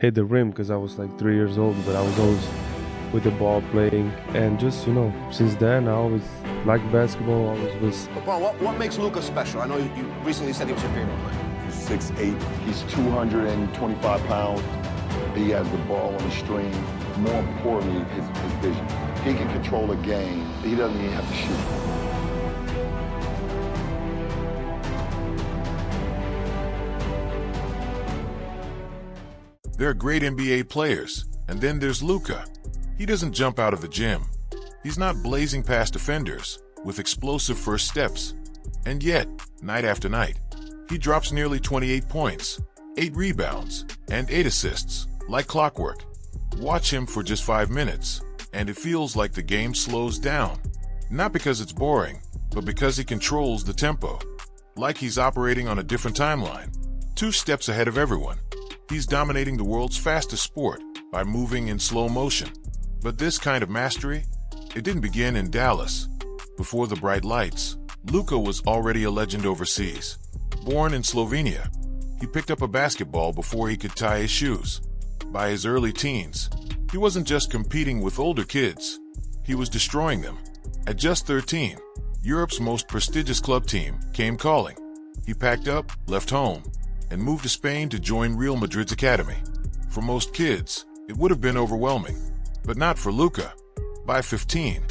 hit the rim because I was like 3 years old, but I was always with the ball playing. And just, since then, I always liked basketball, always was. LeBron, what makes Luka special? I know you recently said he was your favorite player. 6'8", he's 225 pounds. He has the ball on the string. More importantly, his vision. He can control a game. He doesn't even have to shoot. There are great NBA players, and then there's Luka. He doesn't jump out of the gym. He's not blazing past defenders with explosive first steps. And yet, night after night, he drops nearly 28 points, 8 rebounds, and 8 assists, like clockwork. Watch him for just 5 minutes, and it feels like the game slows down. Not because it's boring, but because he controls the tempo. Like he's operating on a different timeline, 2 steps ahead of everyone. He's dominating the world's fastest sport by moving in slow motion. But this kind of mastery, it didn't begin in Dallas. Before the bright lights, Luka was already a legend overseas. Born in Slovenia, he picked up a basketball before he could tie his shoes. By his early teens, he wasn't just competing with older kids, he was destroying them. At just 13, Europe's most prestigious club team came calling. He packed up, left home, and moved to Spain to join Real Madrid's academy. For most kids, it would have been overwhelming, but not for Luka. By 15,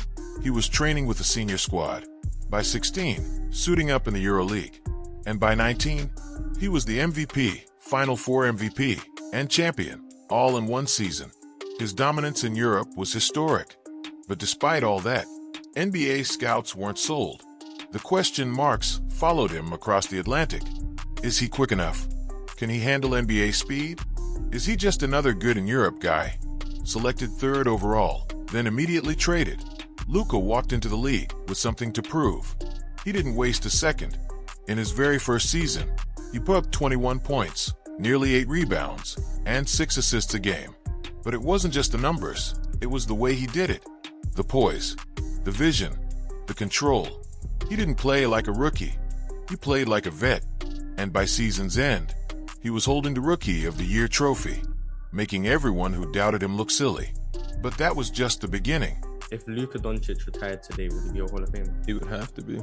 he was training with the senior squad. By 16, suiting up in the EuroLeague. And by 19, he was the MVP, Final Four MVP, and champion, all in one season. His dominance in Europe was historic. But despite all that, NBA scouts weren't sold. The question marks followed him across the Atlantic. Is he quick enough? Can he handle NBA speed? Is he just another good in Europe guy? Selected 3rd overall, then immediately traded, Luka walked into the league with something to prove. He didn't waste a second. In his very first season, he put up 21 points, nearly 8 rebounds, and 6 assists a game. But it wasn't just the numbers, it was the way he did it. The poise, the vision, the control. He didn't play like a rookie. He played like a vet. And by season's end, he was holding the Rookie of the Year trophy, making everyone who doubted him look silly. But that was just the beginning. If Luka Doncic retired today, would he be a Hall of Famer? He would have to be.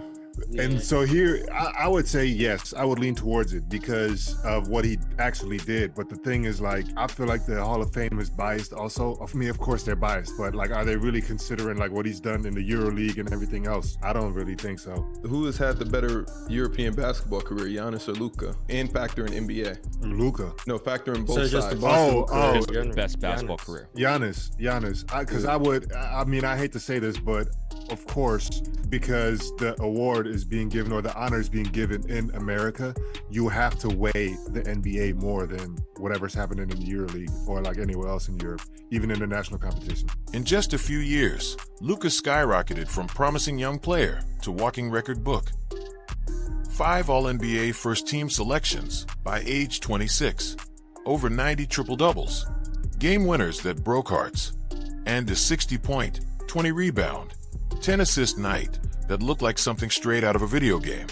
And so here, I would say yes. I would lean towards it because of what he actually did. But the thing is, like, I feel like the Hall of Fame is biased also. Of me, of course, they're biased. But, like, are they really considering, like, what he's done in the EuroLeague and everything else? I don't really think so. Who has had the better European basketball career, Giannis or Luka? And factor in NBA. Luka. No, factor in both So just sides. the Boston career. His best basketball career. Giannis. Because I hate to say this, but of course, because the award is being given or the honor is being given in America, you have to weigh the NBA more than whatever's happening in the EuroLeague or like anywhere else in Europe, even in the national competition. In just a few years, Luka skyrocketed from promising young player to walking record book. 5 All-NBA first-team selections by age 26, over 90 triple-doubles, game winners that broke hearts, and a 60-point, 20-rebound, 10-assist night that looked like something straight out of a video game.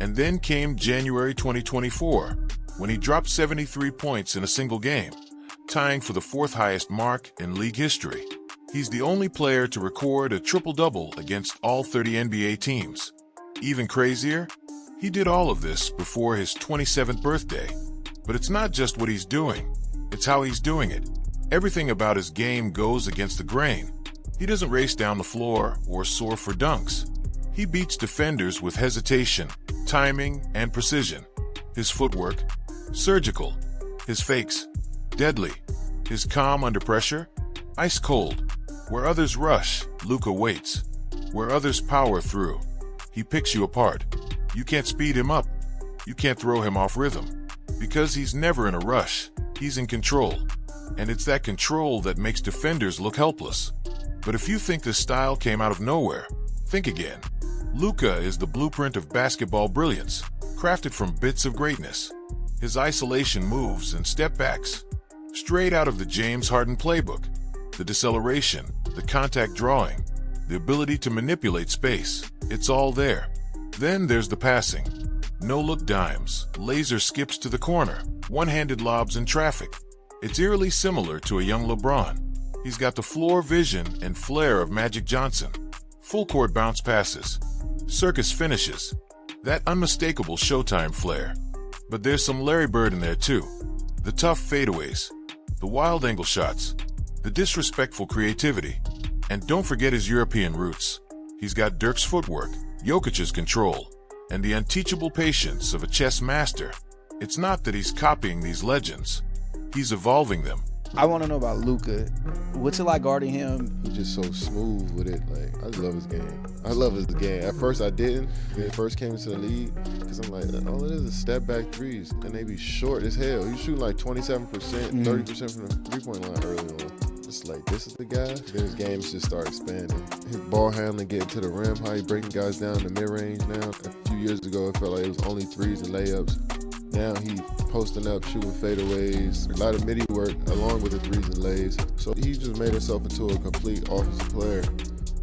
And then came January 2024, when he dropped 73 points in a single game, tying for the 4th highest mark in league history. He's the only player to record a triple-double against all 30 NBA teams. Even crazier, he did all of this before his 27th birthday. But it's not just what he's doing, it's how he's doing it. Everything about his game goes against the grain. He doesn't race down the floor or soar for dunks. He beats defenders with hesitation, timing, and precision. His footwork, surgical. His fakes, deadly. His calm under pressure, ice cold. Where others rush, Luka waits. Where others power through, he picks you apart. You can't speed him up. You can't throw him off rhythm. Because he's never in a rush, he's in control. And it's that control that makes defenders look helpless. But if you think this style came out of nowhere, think again. Luka is the blueprint of basketball brilliance, crafted from bits of greatness. His isolation moves and step backs, straight out of the James Harden playbook. The deceleration, the contact drawing, the ability to manipulate space, it's all there. Then there's the passing. No-look dimes, laser skips to the corner, one-handed lobs in traffic. It's eerily similar to a young LeBron. He's got the floor vision and flair of Magic Johnson. Full court bounce passes, circus finishes, that unmistakable Showtime flair. But there's some Larry Bird in there too. The tough fadeaways, the wild angle shots, the disrespectful creativity. And don't forget his European roots. He's got Dirk's footwork, Jokic's control, and the unteachable patience of a chess master. It's not that he's copying these legends. He's evolving them. I want to know about Luka. What's it like guarding him? He's just so smooth with it. Like, I just love his game. I love his game. At first I didn't when he first came into the league, because I'm like, all it is step back threes, and they be short as hell. He's shooting like 27%, 30% from the three-point line early on. It's like, this is the guy. Then his games just start expanding. His ball handling, getting to the rim, how he breaking guys down in the mid-range now. A few years ago, it felt like it was only threes and layups. Now he posting up, shooting fadeaways, a lot of midi work along with the threes and lays. So he just made himself into a complete offensive player.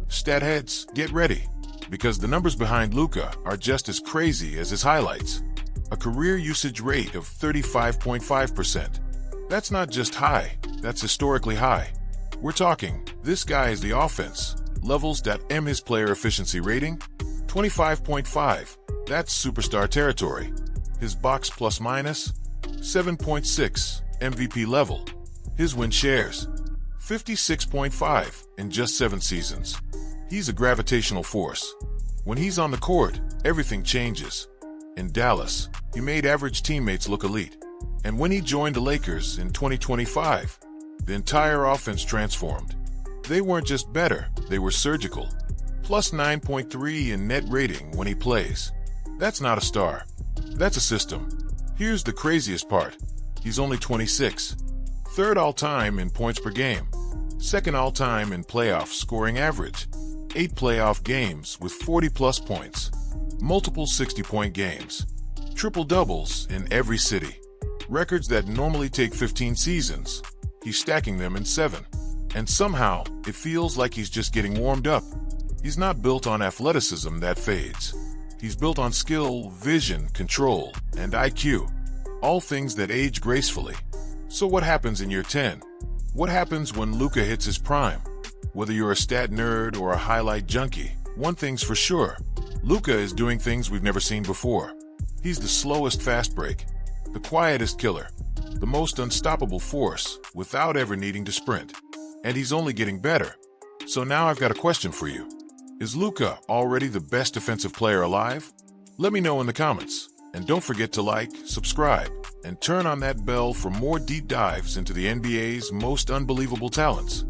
Stat heads, get ready, because the numbers behind Luka are just as crazy as his highlights. A career usage rate of 35.5%. That's not just high, that's historically high. We're talking, this guy is the offense. Levels.m his player efficiency rating, 25.5. That's superstar territory. His box plus minus, 7.6, MVP level. His win shares, 56.5 in just 7 seasons. He's a gravitational force. When he's on the court, everything changes. In Dallas, he made average teammates look elite. And when he joined the Lakers in 2025, the entire offense transformed. They weren't just better, they were surgical. Plus 9.3 in net rating when he plays. That's not a star. That's a system. Here's the craziest part. He's only 26. Third all-time in points per game. Second all-time in playoff scoring average. 8 playoff games with 40-plus points. Multiple 60-point games. Triple-doubles in every city. Records that normally take 15 seasons. He's stacking them in 7. And somehow, it feels like he's just getting warmed up. He's not built on athleticism that fades. He's built on skill, vision, control, and IQ. All things that age gracefully. So what happens in year 10? What happens when Luka hits his prime? Whether you're a stat nerd or a highlight junkie, one thing's for sure. Luka is doing things we've never seen before. He's the slowest fast break, the quietest killer, the most unstoppable force without ever needing to sprint. And he's only getting better. So now I've got a question for you. Is Luka already the best defensive player alive? Let me know in the comments. And don't forget to like, subscribe, and turn on that bell for more deep dives into the NBA's most unbelievable talents.